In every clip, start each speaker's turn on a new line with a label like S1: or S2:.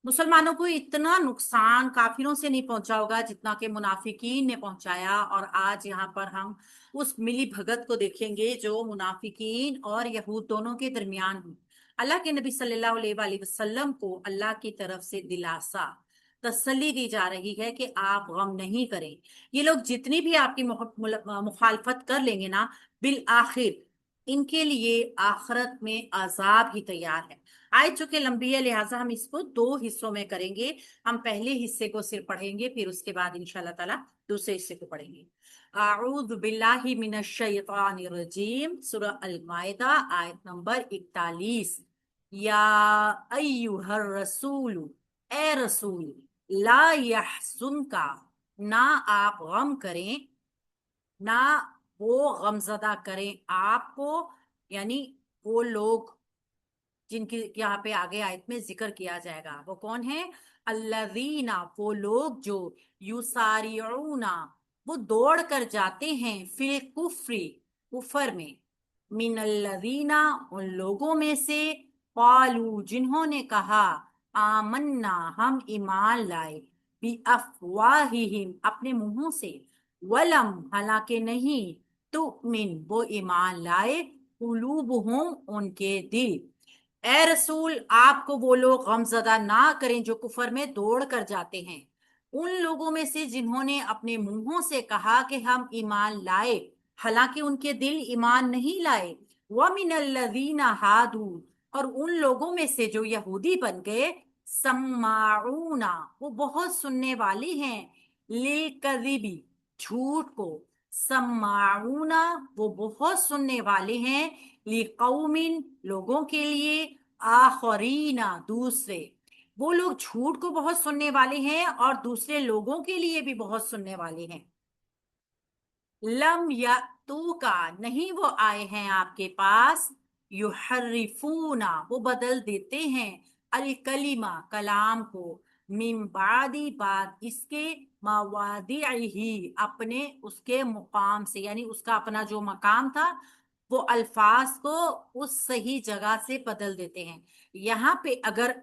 S1: मुसलमानों को इतना नुकसान काफिरों से नहीं पहुंचा होगा जितना कि मुनाफिकीन ने पहुंचाया। और आज यहाँ पर हम उस मिली भगत को देखेंगे जो मुनाफिकीन और यहूद दोनों के दरमियान हुई। अल्लाह के नबी सल्लल्लाहु अलैहि वसल्लम को अल्लाह की तरफ से दिलासा तसल्ली दी जा रही है कि आप गम नहीं करें। ये लोग जितनी भी आपकी मुखालफत कर लेंगे ना, बिल आखिर इनके लिए आखिरत में अजाब ही तैयार है। आयत चूंकि लंबी है लिहाजा हम इसको दो हिस्सों में करेंगे। हम पहले हिस्से को सिर्फ पढ़ेंगे, फिर उसके बाद इंशाल्लाह ताला दूसरे हिस्से को पढ़ेंगे। आऊज़ु बिल्लाहि मिनश शैतानिर रजीम, सूरह अल माइदा, आयत नंबर 41। या अय्युहर रसूल, ए रसूल, ला यहजुनका, ना आप गम करें, ना वो गमजदा करें आपको, यानी वो लोग जिनकी यहाँ पे आगे आयत में जिक्र किया जाएगा वो कौन है। अल्लज़ीना, वो लोग जो युसारिऊना, वो दौड़ कर जाते हैं, फिल कुफ्री, कुफर में, मिनल्लज़ीना, उन लोगों में से, क़ालू, जिन्होंने कहा, आमन्ना, हम ईमान लाए, बि अफ़वाहिहिम, अपने मुंहों से, वलम, हालांकि नहीं, तुमिन, वो ईमान लाए, कुलूबुहुम, उनके दिल। ए रसूल, आपको वो लोग गमजदा ना करें जो कुफर में दौड़ कर जाते हैं, उन लोगों में से जिन्होंने अपने मुंहों से कहा कि हम ईमान लाए, हालांकि उनके दिल ईमान नहीं लाए। व मिनल्लज़ीना हादू, और उन लोगों में से जो यहूदी बन गए, सम्माऊना, वो बहुत सुनने वाले हैं, लिल कज़िबी, झूठ को, सम्माऊना, वो बहुत सुनने वाले हैं, लिकौमिन, लोगों के लिए, आखरीना, दूसरे, वो लोग झूठ को बहुत सुनने वाले हैं और दूसरे लोगों के लिए भी बहुत सुनने वाले हैं। लम या तू का, नहीं वो आए हैं आपके पास, युहर्रिफूना, वो बदल देते हैं, अल कलिमा, कलाम को, मिन बादी, बाद इसके, मवादिही, अपने उसके मुकाम से, यानी उसका अपना जो मकाम था वो अल्फाज को उस सही जगह से बदल देते हैं। यहाँ पे अगर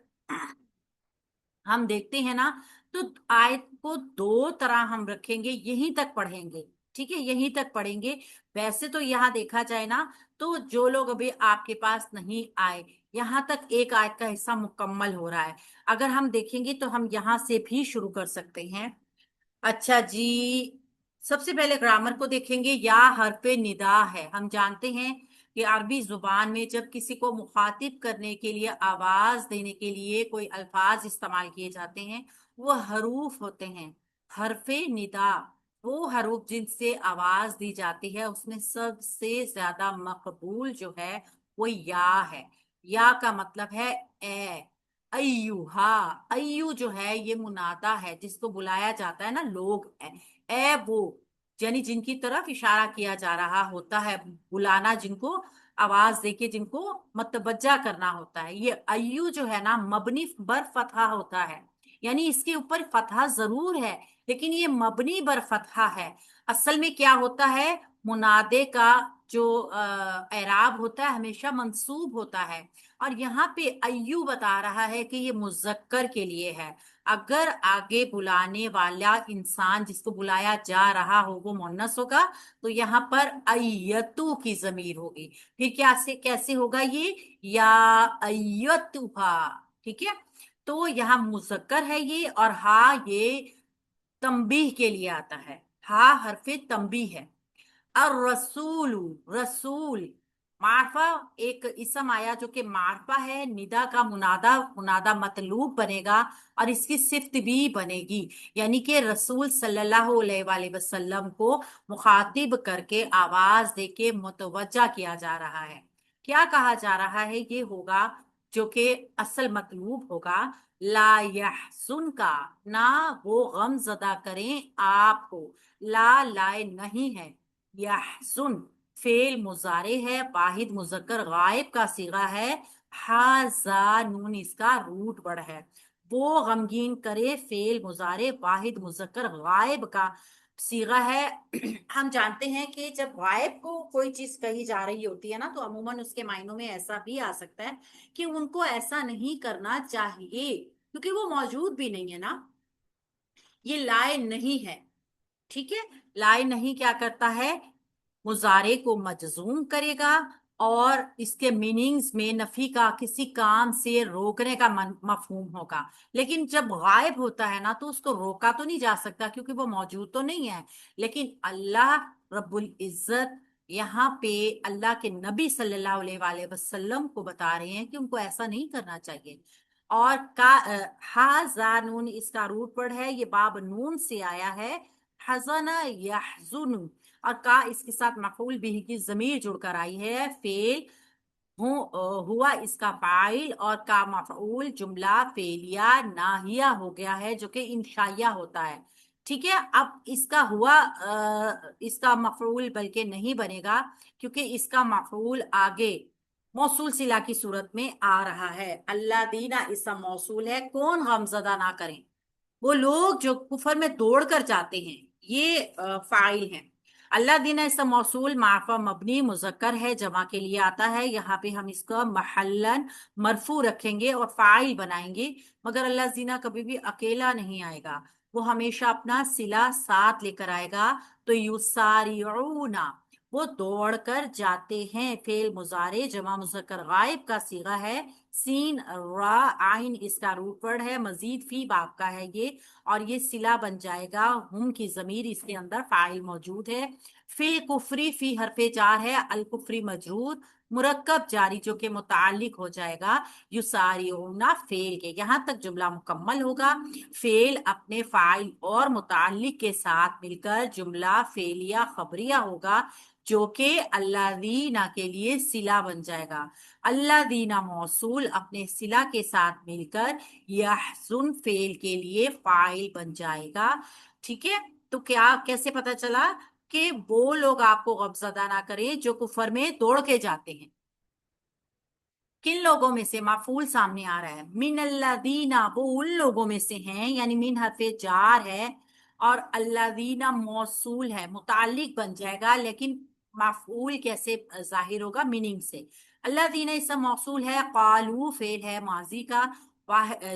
S1: हम देखते हैं ना, तो आयत को दो तरह हम रखेंगे, यहीं तक पढ़ेंगे। ठीक है, यहीं तक पढ़ेंगे। वैसे तो यहाँ देखा जाए ना, तो जो लोग अभी आपके पास नहीं आए, यहाँ तक एक आयत का हिस्सा मुकम्मल हो रहा है। अगर हम देखेंगे तो हम यहाँ से भी शुरू कर सकते हैं। अच्छा जी, सबसे पहले ग्रामर को देखेंगे। या हरफे निदा है। हम जानते हैं कि अरबी जुबान में जब किसी को मुखातिब करने के लिए, आवाज देने के लिए कोई अल्फाज इस्तेमाल किए जाते हैं, वो हरूफ होते हैं। हरफे निदा, वो हरूफ जिनसे आवाज दी जाती है, उसमें सबसे ज्यादा मकबूल जो है वो या है। या का मतलब है ए। अय्यू, हाँ, अय्यू जो है ये मुनादा है, जिसको बुलाया जाता है ना, लोग ए वो, यानी जिनकी तरफ इशारा किया जा रहा होता है, बुलाना, जिनको आवाज देके जिनको मतवज्जा करना होता है। ये अय्यू जो है ना, मबनी बर फतहा होता है, यानी इसके ऊपर फतहा जरूर है, लेकिन ये मबनी बर फतहा है। असल में क्या होता है, मुनादे का जो एराब होता है हमेशा मंसूब होता है। और यहाँ पे अय्यू बता रहा है कि ये मुजक्कर के लिए है। अगर आगे बुलाने वाला इंसान जिसको बुलाया जा रहा हो वो मुन्नस होगा, तो यहाँ पर अय्यतु की जमीर होगी। फिर क्या से कैसे होगा ये, या अय्यतुहा। ठीक है, तो यहाँ मुजक्कर है ये, और हा ये तंबीह के लिए आता है। हा हरफे तंबीह है। और रसूल, रसूल मारफा, एक इसम आया जो कि मारफा है, निदा का मुनादा, मुनादा मतलूब बनेगा, और इसकी सिफ्त भी बनेगी, यानी कि रसूल सल्लल्लाहु अलैहि वसल्लम को मुखातिब करके आवाज देके मुतवज्जा किया जा रहा है। क्या कहा जा रहा है, ये होगा जो कि असल मतलूब होगा, ला यहजुन का, ना वो गम जदा करें आपको। ला लाए नहीं है, यहजुन फेल मुजारे है, वाहिद मुजक्कर गायब का सीगा है, हाजा नून इसका रूट वर्ड है। वो गमगीन करे, फेल मुजारे वाहिद मुजक्कर गायब का सीगा है। हम जानते हैं कि जब गायब को कोई चीज कही जा रही होती है ना, तो अमूमन उसके मायनों में ऐसा भी आ सकता है कि उनको ऐसा नहीं करना चाहिए, کیونکہ وہ موجود بھی نہیں ہے نا، یہ لائے نہیں ہے. ٹھیک ہے، لائے نہیں کیا کرتا ہے، مضارع کو مجزوم کرے گا، اور اس کے میننگز میں نفی کا، کسی کام سے روکنے کا مفہوم ہوگا. لیکن جب غائب ہوتا ہے نا تو اس کو روکا تو نہیں جا سکتا کیونکہ وہ موجود تو نہیں ہے. لیکن اللہ رب العزت یہاں پہ اللہ کے نبی صلی اللہ علیہ وآلہ وسلم کو بتا رہے ہیں کہ ان کو ایسا نہیں کرنا چاہیے. اور ہا زا نون اس کا روٹ ورڈ ہے، یہ باب نون سے آیا ہے، حزن یحزن، اور کا اس کے ساتھ مفعول بھی کی ضمیر جڑ کر آئی ہے، فعل ہوا اس کا فاعل، اور کا مفعول جملہ فعلیہ ناہیہ ہو گیا ہے جو کہ انشائیہ ہوتا ہے. ٹھیک ہے، اب اس کا ہوا اس کا مفعول بلکہ نہیں بنے گا کیونکہ اس کا مفعول آگے موصول صلہ کی صورت میں آ رہا ہے. اللہ دینا اس کا موصول ہے، کون غمزدہ نہ کریں، وہ لوگ جو کفر میں دوڑ کر جاتے ہیں، یہ فاعل ہیں. اللہ دینا اس کا موصول معرفہ مبنی مذکر ہے، جمع کے لیے آتا ہے. یہاں پہ ہم اس کا محلن مرفوع رکھیں گے اور فاعل بنائیں گے، مگر اللہ دینا کبھی بھی اکیلا نہیں آئے گا، وہ ہمیشہ اپنا صلہ ساتھ لے کر آئے گا. تو یسارعون، وہ دوڑ کر جاتے ہیں، فعل مضارع جمع مذکر غائب کا صیغہ ہے، سین را عین اس کا روٹ ورڈ ہے، مزید فی باب کا ہے یہ، اور یہ صلہ بن جائے گا، ہم کی ضمیر اس کے اندر فاعل موجود ہے. فی کفری، فی حرف جار ہے، الکفری مجرور، مرکب جاری جو کہ متعلق ہو جائے گا یسارعون فعل کے. یہاں تک جملہ مکمل ہوگا. فعل اپنے فاعل اور متعلق کے ساتھ مل کر جملہ فعلیہ خبریہ ہوگا جو کہ اللہ دینا کے لیے صلہ بن جائے گا. اللہ دینا موصول اپنے صلہ کے ساتھ مل کر یحزن فعل کے لیے فاعل بن جائے گا. ٹھیک ہے، تو کیا کیسے پتا چلا کہ وہ لوگ آپ کو غمزدہ نہ کریں جو کفر میں دوڑ کے جاتے ہیں؟ کن لوگوں میں سے؟ مفعول سامنے آ رہا ہے، من الذین، وہ ان لوگوں میں سے ہیں، یعنی من حرف جار ہے اور الذین موصول ہے، متعلق بن جائے گا، لیکن مفعول کیسے ظاہر ہوگا؟ میننگ سے. الذین اس کا موصول ہے، قالو فعل ہے ماضی کا،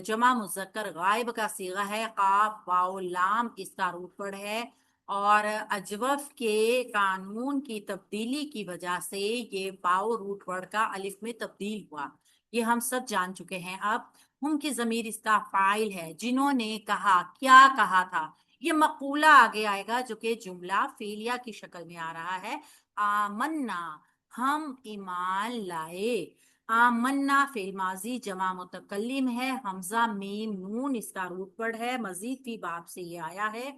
S1: جمع مذکر غائب کا صیغہ ہے، قاف واو لام اس کا روٹ ورڈ ہے، اور اجوف کے قانون کی تبدیلی کی وجہ سے یہ واو روٹ ورڈ کا الف میں تبدیل ہوا، یہ ہم سب جان چکے ہیں. اب ہم کی ضمیر اس کا فاعل ہے، جنہوں نے کہا، کیا کہا تھا، یہ مقولہ آگے آئے گا جو کہ جملہ فعلیہ کی شکل میں آ رہا ہے. آمنا، ہم ایمان لائے. آمنا فعل ماضی جمع متکلم ہے، حمزہ میم نون اس کا روٹ ورڈ ہے، مزید فی باب سے یہ آیا ہے.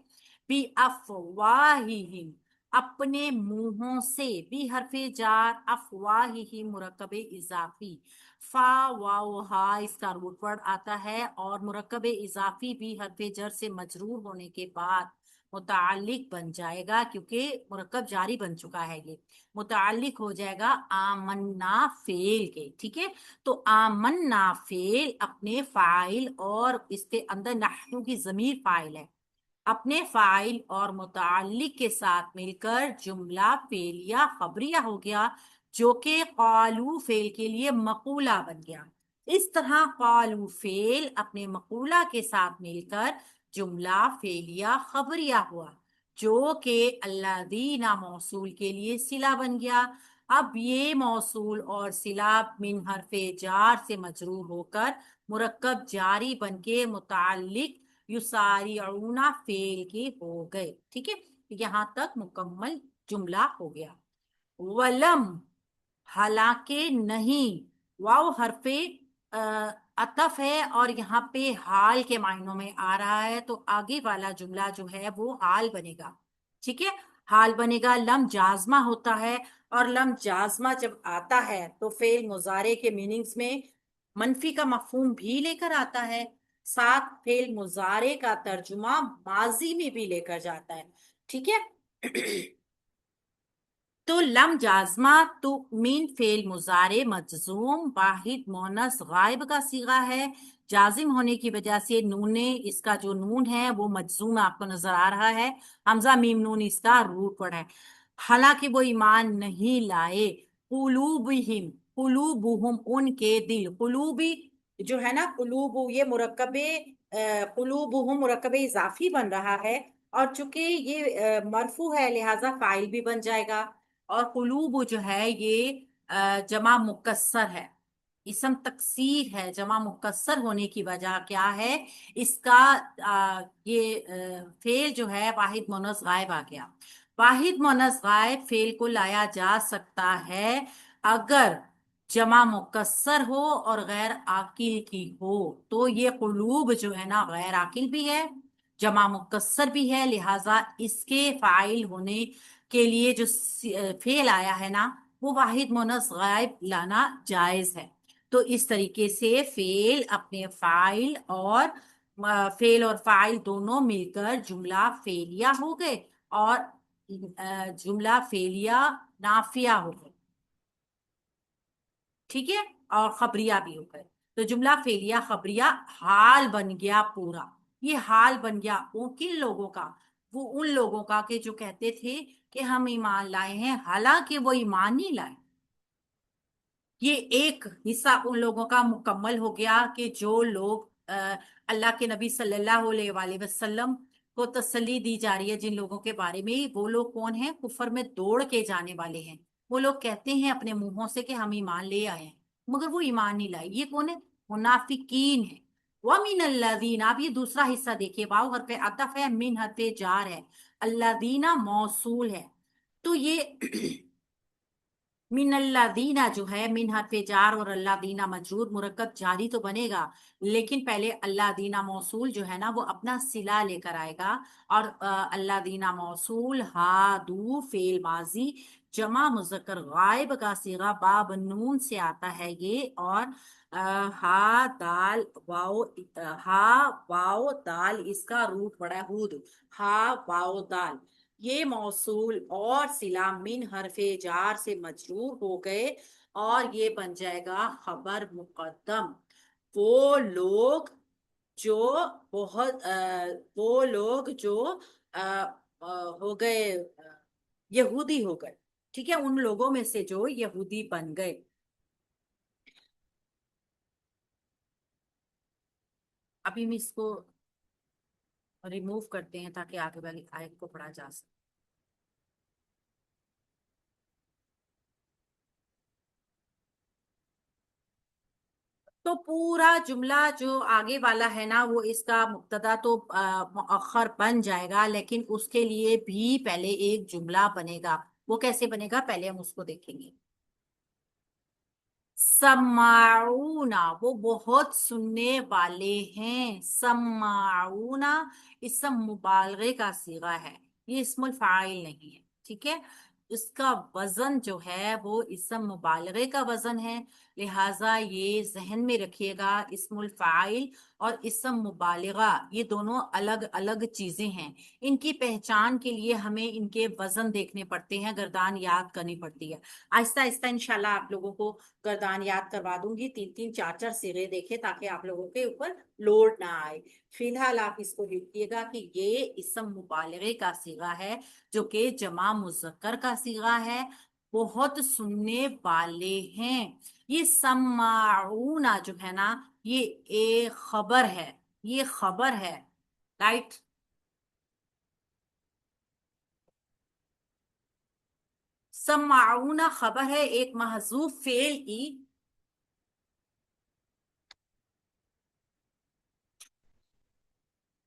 S1: بی افواہہم، اپنے منہوں سے، بی حرف جار، افواہہم مرکب اضافی، فا واو ہا اس کا روٹ ورڈ آتا ہے، اور مرکب اضافی بھی حرف جر سے مجرور ہونے کے بعد متعلق بن جائے گا کیونکہ مرکب جاری بن چکا ہے، یہ متعلق ہو جائے گا آمنا فعل کے. ٹھیک ہے، تو آمنا فعل اپنے فاعل اور اس کے اندر نحنو کی ضمیر فاعل ہے، اپنے فاعل اور متعلق کے ساتھ مل کر جملہ فعلیہ خبریہ ہو گیا جو کہ قالو فعل کے لیے مقولہ بن گیا. اس طرح قالو فعل اپنے مقولہ کے ساتھ مل کر جملہ فعلیہ خبریہ ہوا جو کہ الذین موصول کے لیے صلہ بن گیا. اب یہ موصول اور صلہ من حرف جار سے مجرور ہو کر مرکب جاری بن کے متعلق یسارعون فعل کے ہو گئے. ٹھیک ہے، یہاں تک مکمل جملہ ہو گیا. ولم، حالانکہ نہیں، واو حرف عطف ہے اور یہاں پہ حال کے معنوں میں آ رہا ہے، تو آگے والا جملہ جو ہے وہ حال بنے گا. ٹھیک ہے، حال بنے گا. لم جازمہ ہوتا ہے، اور لم جازمہ جب آتا ہے تو فعل مضارع کے میننگز میں منفی کا مفہوم بھی لے کر آتا ہے، ساتھ فعل مضارع کا ترجمہ ماضی میں بھی لے کر جاتا ہے. ٹھیک ہے، تو لم جازمہ تو مین فعل مضارع مجزوم واحد مونس غائب کا صیغہ ہے، جازم ہونے کی وجہ سے نون، اس کا جو نون ہے وہ مجزوم آپ کو نظر آ رہا ہے، حمزہ میم نون اس کا روٹ ورڈ ہے. حالانکہ وہ ایمان نہیں لائے، قلوبہم، قلوبہم ان کے دل، قلوبی جو ہے نا قلوب، یہ مرکب قلوب مرکب اضافی بن رہا ہے، اور چونکہ یہ مرفوع ہے لہذا فاعل بھی بن جائے گا، اور قلوب جو ہے یہ جمع مکسر ہے، اسم تکسیر ہے، جمع مکسر ہونے کی وجہ کیا ہے، اس کا یہ فعل جو ہے واحد مونث غائب آ گیا۔ واحد مونث غائب فعل کو لایا جا سکتا ہے اگر جمع مکسر ہو اور غیر عاقل کی ہو، تو یہ قلوب جو ہے نا غیر عاقل بھی ہے، جمع مکسر بھی ہے، لہٰذا اس کے فاعل ہونے کے لیے جو فعل آیا ہے نا وہ واحد مونث غائب لانا جائز ہے۔ تو اس طریقے سے فعل اپنے فاعل اور فعل اور فاعل دونوں مل کر جملہ فعلیہ ہو گئے، اور جملہ فعلیہ نافیہ ہو گئے، ٹھیک ہے، اور خبریہ بھی ہو گئے۔ تو جملہ فعلیہ خبریہ حال بن گیا پورا، یہ حال بن گیا وہ کن لوگوں کا، وہ ان لوگوں کا کہ جو کہتے تھے کہ ہم ایمان لائے ہیں حالانکہ وہ ایمان نہیں لائے۔ یہ ایک حصہ ان لوگوں کا مکمل ہو گیا کہ جو لوگ اللہ کے نبی صلی اللہ علیہ وآلہ وسلم کو تسلی دی جا رہی ہے جن لوگوں کے بارے میں، وہ لوگ کون ہیں؟ کفر میں دوڑ کے جانے والے ہیں، وہ لوگ کہتے ہیں اپنے منہوں سے کہ ہم ایمان لے آئے ہیں مگر وہ ایمان نہیں لائے۔ یہ کون ہے؟ منافقین ہے۔ وَمِنَ الَّذِينَ، اب یہ دوسرا حصہ دیکھیے، واو حرف عطف ہے، من حرف جار ہے، الذین موصول ہے، تو یہ من اللہ دینا جو ہے من حرف جار اور اللہ دینا مجرور، مرکب جاری تو بنے گا لیکن پہلے اللہ دینا موصول جو ہے نا وہ اپنا صلہ لے کر آئے گا، اور اللہ دینا موصول ہادو فعل ماضی جمع مذکر غائب کا صیغہ باب نون سے آتا ہے یہ، اور ہا دال واو، ہا واو دال اس کا روٹ پڑا ہے ہود، ہا واو دال، یہ موصول اور صلہ من حرف جار سے مجرور ہو گئے، اور یہ بن جائے گا خبر مقدم۔ وہ لوگ جو بہت وہ لوگ جو ہو گئے یہودی ہو گئے، ٹھیک ہے، ان لوگوں میں سے جو یہودی بن گئے۔ ابھی ہم اس کو ریموو کرتے ہیں تاکہ آگے والی آیت کو پڑھا جا سکے۔ تو پورا جملہ جو آگے والا ہے نا وہ اس کا مبتدا تو مؤخر بن جائے گا، لیکن اس کے لیے بھی پہلے ایک جملہ بنے گا۔ وہ کیسے بنے گا پہلے ہم اس کو دیکھیں گے۔ سماعون، وہ بہت سننے والے ہیں، سماعون اسم مبالغے کا صیغہ ہے، یہ اسم الفاعل نہیں ہے، ٹھیک ہے، اس کا وزن جو ہے وہ اسم مبالغے کا وزن ہے، لہٰذا یہ ذہن میں رکھیے گا، اسم الفاعل اور اسم مبالغہ یہ دونوں الگ الگ چیزیں ہیں، ان کی پہچان کے لیے ہمیں ان کے وزن دیکھنے پڑتے ہیں، گردان یاد کرنی پڑتی ہے۔ آہستہ آہستہ انشاءاللہ آپ لوگوں کو گردان یاد کروا دوں گی، تین تین چار چار صیغے دیکھے تاکہ آپ لوگوں کے اوپر لوڈ نہ آئے۔ فی الحال آپ اس کو لکھیے گا کہ یہ اسم مبالغے کا صیغہ ہے جو کہ جمع مذکر کا صیغہ ہے، بہت سننے والے ہیں۔ یہ سماعون جو ہے نا یہ ایک خبر ہے، یہ خبر ہے، رائٹ۔ سماعون خبر ہے ایک محذوف فعل کی،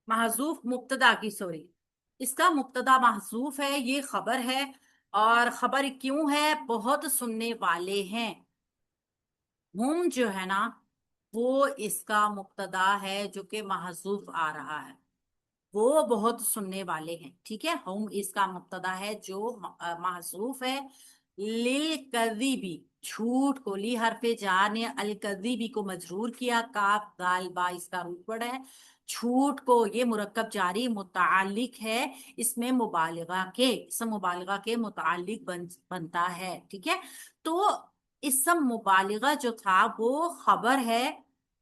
S1: محذوف مبتدا کی، سوری، اس کا مبتدا محذوف ہے، یہ خبر ہے، اور خبر کیوں ہے؟ بہت سننے والے ہیں، ہم جو ہے نا وہ اس کا مبتدا ہے جو کہ محذوف آ رہا ہے، وہ بہت سننے والے ہیں، ٹھیک ہے، ہم اس کا مبتدا ہے جو محذوف ہے، للکذبی جھوٹ کو، لی حرف جار نے الکذبی کو مجرور کیا، کاف دال با اس کا روٹ ورڈ ہے، جھوٹ کو، یہ مرکب جاری متعلق ہے اس میں مبالغہ کے، اسم مبالغہ کے متعلق بنتا ہے، ٹھیک ہے، تو اسم مبالغہ جو تھا وہ خبر ہے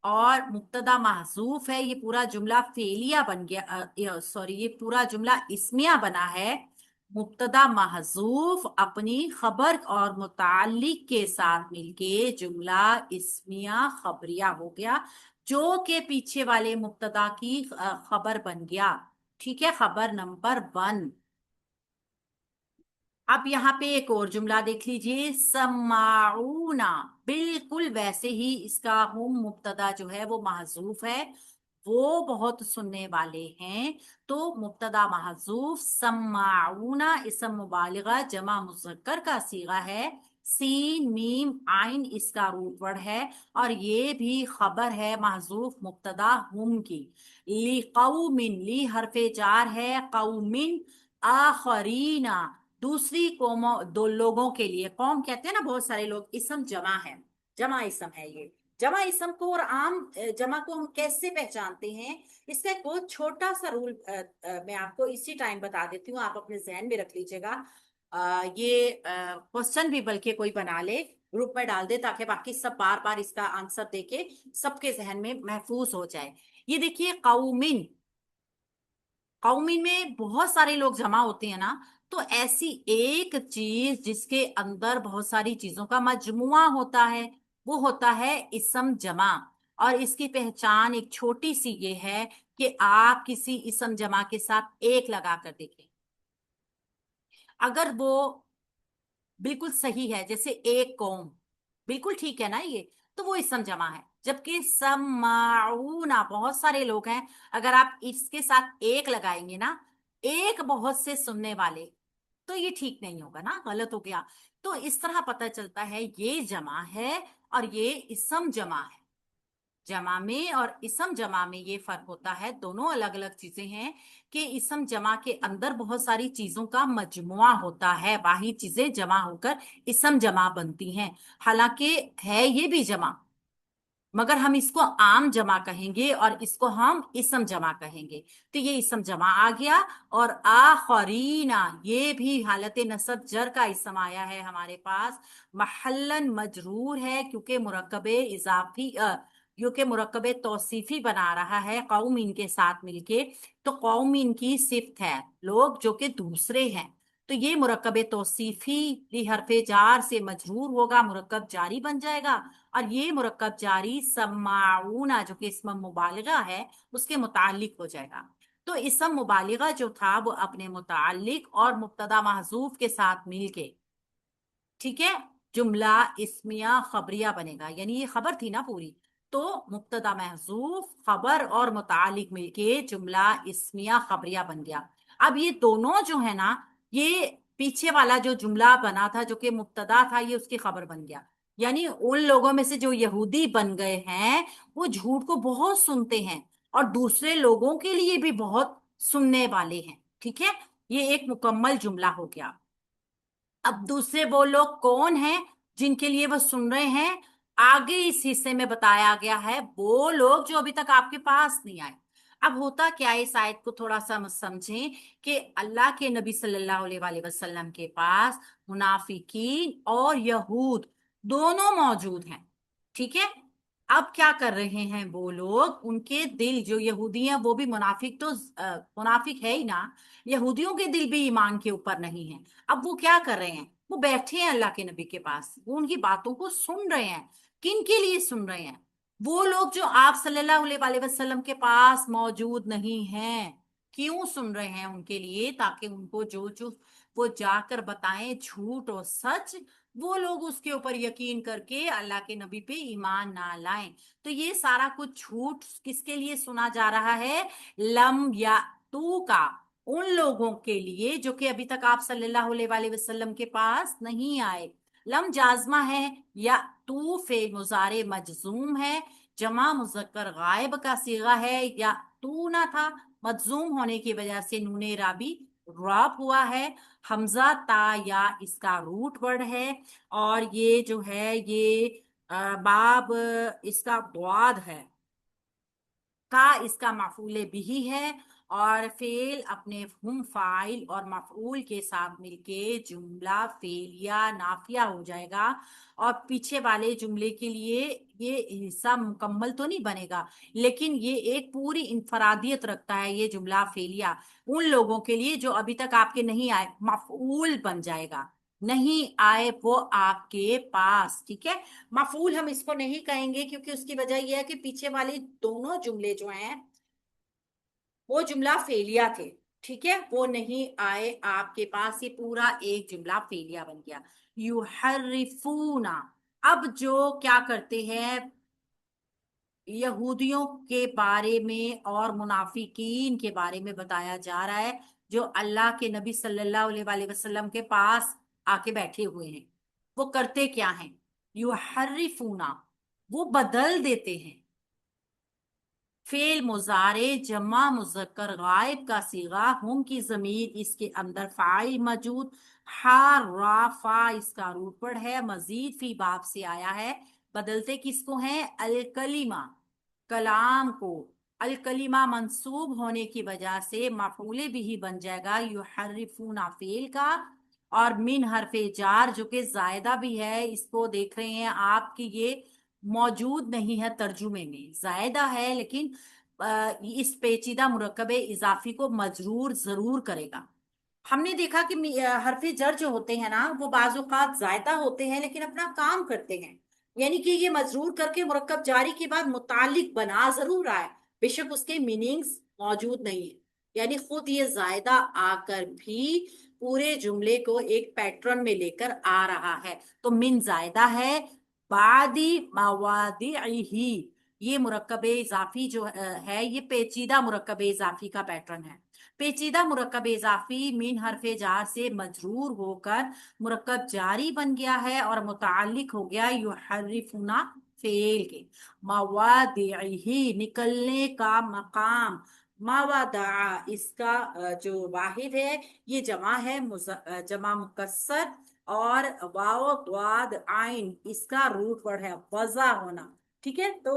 S1: اور مبتدا محذوف ہے، یہ پورا جملہ فعلیہ بن گیا، سوری، یہ پورا جملہ اسمیہ بنا ہے، मुब्तदा महजूफ अपनी खबर और मुताल्लिक के साथ मिलके जुमला इस्मिया खबरिया हो गया, जो के पीछे वाले मुब्तदा की खबर बन गया। ठीक है, खबर नंबर 1। अब यहाँ पे एक और जुमला देख लीजिए, समाऊना। बिल्कुल वैसे ही इसका हम मुब्तदा जो है वो महजूफ है, वो बहुत सुनने वाले हैं। तो मुब्तदा महजूफ समाऊना इसम मुबालिगा जमा मुज़क्कर का सीगा है, सीन मीम आइन इसका रूट वर्ड है, और ये भी खबर है महजूफ मुब्तदा हम की। ली कौमिन, ली हरफे जार है, कौमिन आखरीना दूसरी कौमों, दो लोगों के लिए। कौम कहते हैं ना बहुत सारे लोग, इसम जमा है, जमा इसम है ये। जमा इसम को और आम जमा को हम कैसे पहचानते हैं, इसका एक बहुत छोटा सा रूल मैं आपको इसी टाइम बता देती हूँ, आप अपने जहन में रख लीजिएगा। ये क्वेश्चन भी बल्कि कोई बना ले, ग्रुप में डाल दे, ताकि बाकी सब बार बार इसका आंसर देके सबके जहन में महफूज हो जाए। ये देखिए, कौमिन, कौमिन में बहुत सारे लोग जमा होते हैं ना, तो ऐसी एक चीज जिसके अंदर बहुत सारी चीजों का मजमुआ होता है, वो होता है इसम जमा। और इसकी पहचान एक छोटी सी ये है कि आप किसी इसम जमा के साथ एक लगा कर देखें, अगर वो बिल्कुल सही है, जैसे एक कौम, बिल्कुल ठीक है ना ये, तो वो इसम जमा है। जबकि समाऊना बहुत सारे लोग हैं, अगर आप इसके साथ एक लगाएंगे ना, एक बहुत से सुनने वाले, तो ये ठीक नहीं होगा ना, गलत हो गया। तो इस तरह पता चलता है ये जमा है और ये इसम जमा है। जमा में और इसम जमा में ये फर्क होता है, दोनों अलग अलग चीजें हैं। कि इसम जमा के अंदर बहुत सारी चीजों का मजमुआ होता है, बाही चीजें जमा होकर इसम जमा बनती हैं। हालांकि है ये भी जमा, मगर हम इसको आम जमा कहेंगे और इसको हम इसम जमा कहेंगे। तो ये इसम जमा आ गया। और आखरीना, ये भी हालत नसब जर का इसम आया है हमारे पास, महल्लन मजरूर है, क्योंकि मुरक्कबे इजाफी क्योंकि मुरक्कबे तौसीफी बना रहा है कौम इनके साथ मिलके। तो कौम इनकी सिफ्त है, लोग जो कि दूसरे हैं। तो ये मुरक्कबे तौसीफी ली हरफे जार से मजरूर होगा, मुरक्कब जारी बन जाएगा। और ये मुरक्कब जारी समाऊना जो कि इसम मुबालिगा है उसके मुतालिक हो जाएगा। तो इसम मुबालिगा जो था वो अपने मुतालिक और मुब्तदा महजूफ के साथ मिलके, ठीक है, जुमला इस्मिया खबरिया बनेगा। यानी ये खबर थी ना पूरी, तो मुब्तदा महजूफ खबर और मुतालिक मिलके जुमला इस्मिया खबरिया बन गया। अब ये दोनों जो है ना, ये पीछे वाला जो जुमला बना था जो कि मुब्तदा था, ये उसकी खबर बन गया। यानी उन लोगों में से जो यहूदी बन गए हैं, वो झूठ को बहुत सुनते हैं और दूसरे लोगों के लिए भी बहुत सुनने वाले हैं। ठीक है, ये एक मुकम्मल जुमला हो गया। अब दूसरे वो लोग कौन हैं जिनके लिए वो सुन रहे हैं, आगे इस हिस्से में बताया गया है, वो लोग जो अभी तक आपके पास नहीं आए। अब होता क्या है, इस आयत को थोड़ा सा समझें कि अल्लाह के नबी सल्लल्लाहु अलैहि वसल्लम के पास मुनाफिकीन और यहूद दोनों मौजूद हैं। ठीक है, अब क्या कर रहे हैं वो लोग, उनके दिल, जो यहूदी हैं वो भी मुनाफिक, तो मुनाफिक है ही ना, यहूदियों के दिल भी ईमान के ऊपर नहीं है। अब वो क्या कर रहे हैं, वो बैठे हैं अल्लाह के नबी के पास, वो उनकी बातों को सुन रहे हैं। किन के लिए सुन रहे हैं, वो लोग जो आप सल्लल्लाहु अलैहि वसल्लम के पास मौजूद नहीं हैं। क्यों सुन रहे हैं, उनके लिए, ताकि उनको जो जो वो जाकर बताएं झूठ और सच, वो लोग उसके ऊपर यकीन करके अल्लाह के नबी पे ईमान ना लाएं। तो ये सारा कुछ झूठ किसके लिए सुना जा रहा है, लम या तू का, उन लोगों के लिए जो कि अभी तक आप सल्लल्लाहु अलैहि वसल्लम के पास नहीं आए। लम जाजमा है, या तू फे मुजारे मजजूम है, जमा मुजक्कर गायब का सीगा है, या तू ना था, मजजूम होने की वजह से नूने राबी ड्रॉप हुआ है, हमजा ता या इसका रूट वर्ड है। और ये जो है ये बाब इसका बुआद है, کا इसका मफूल बिही है और फेल अपने हम फाइल और मफूल के साथ मिलके जुमला फेलिया नाफिया हो जाएगा। और पीछे वाले जुमले के लिए ये हिस्सा मुकम्मल तो नहीं बनेगा, लेकिन ये एक पूरी इंफरादियत रखता है ये जुमला फेलिया उन लोगों के लिए जो अभी तक आपके नहीं आए, मफूल बन जाएगा। नहीं आए वो आपके पास, ठीक है। मफूल हम इसको नहीं कहेंगे क्योंकि उसकी वजह यह है कि पीछे वाले दोनों जुमले जो हैं वो जुमला फेलिया थे, ठीक है। वो नहीं आए आपके पास, ये पूरा एक जुमला फेलिया बन गया। युहर्रिफूना, अब जो क्या करते हैं यहूदियों के बारे में और मुनाफिकीन के बारे में बताया जा रहा है जो अल्लाह के नबी सल्लल्लाहु अलैहि वसल्लम के पास आके बैठे हुए हैं। वो करते क्या हैं? युहर्रिफूना, वो बदल देते हैं। फेल मुजारे जमा मुजक्कर गायब का सीगा हम की जमीर इसके अंदर फाइल मौजूद, हार राफा इसका रूपड़ है, मजीद फी बाब से आया है। बदलते किसको हैं? अलकलीमा, कलाम को। अलकलीमा मंसूब होने की वजह से मफूले भी ही बन जाएगा युहर्रिफूना फेल का। और मिन हरफे जार जो कि जायदा भी है, इसको देख रहे हैं आप कि ये मौजूद नहीं है तर्जुमे में, जायदा है लेकिन इस पेचीदा मुरक्कबे इजाफी को मजरूर जरूर करेगा। हमने देखा कि हरफे जर जो होते हैं ना वो बाज़ औक़ात जायदा होते हैं लेकिन अपना काम करते हैं, यानी कि ये मजरूर करके मुरक्कब जारी के बाद मुतालिक बना जरूर रहा है, बेशक उसके मीनिंग्स मौजूद नहीं है। यानी खुद ये जायदा आकर भी पूरे जुमले को एक पैटर्न में लेकर आ रहा है। तो मिन जायदा है, बादी मवादिही, ये मुरक्कब इजाफी जो है ये पेचीदा मुरक्कब इजाफी का पैटर्न है। पेचीदा मुरक्कब इजाफी मीन हरफे जार से मजरूर होकर मुरक्कब जारी बन गया है और मुताल्लिक हो गया युहर्रिफुना फेल के। मवादिही, निकलने का मकाम। मवादा इसका जो वाहिद है ये जमा है, जमा मुकस्सर। और वाव द्वाद आइन इसका रूट वर्ड है वजा होना, ठीक है। तो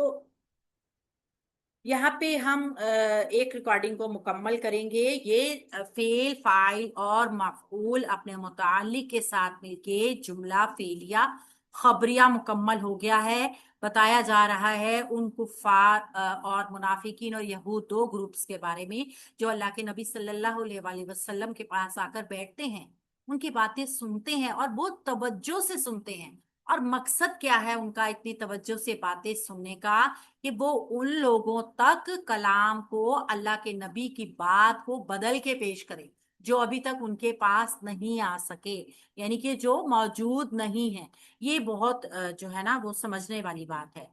S1: यहाँ पे हम एक रिकॉर्डिंग को मुकम्मल करेंगे। ये फेल फाइल और मफऊल अपने मुतालिक के साथ मिलके जुमला फेलिया खबरिया मुकम्मल हो गया है। बताया जा रहा है उन कुफार और मुनाफिकीन और यहूद दो ग्रुप्स के बारे में जो अल्लाह के नबी सल्लल्लाहु अलैहि वसल्लम के पास आकर बैठते हैं, उनकी बातें सुनते हैं और बहुत तवज्जो से सुनते हैं। और मकसद क्या है उनका इतनी तवज्जो से बातें सुनने का? कि वो उन लोगों तक कलाम को, अल्लाह के नबी की बात को बदल के पेश करे जो अभी तक उनके पास नहीं आ सके, यानी कि जो मौजूद नहीं है। ये बहुत जो है ना वो समझने वाली बात है।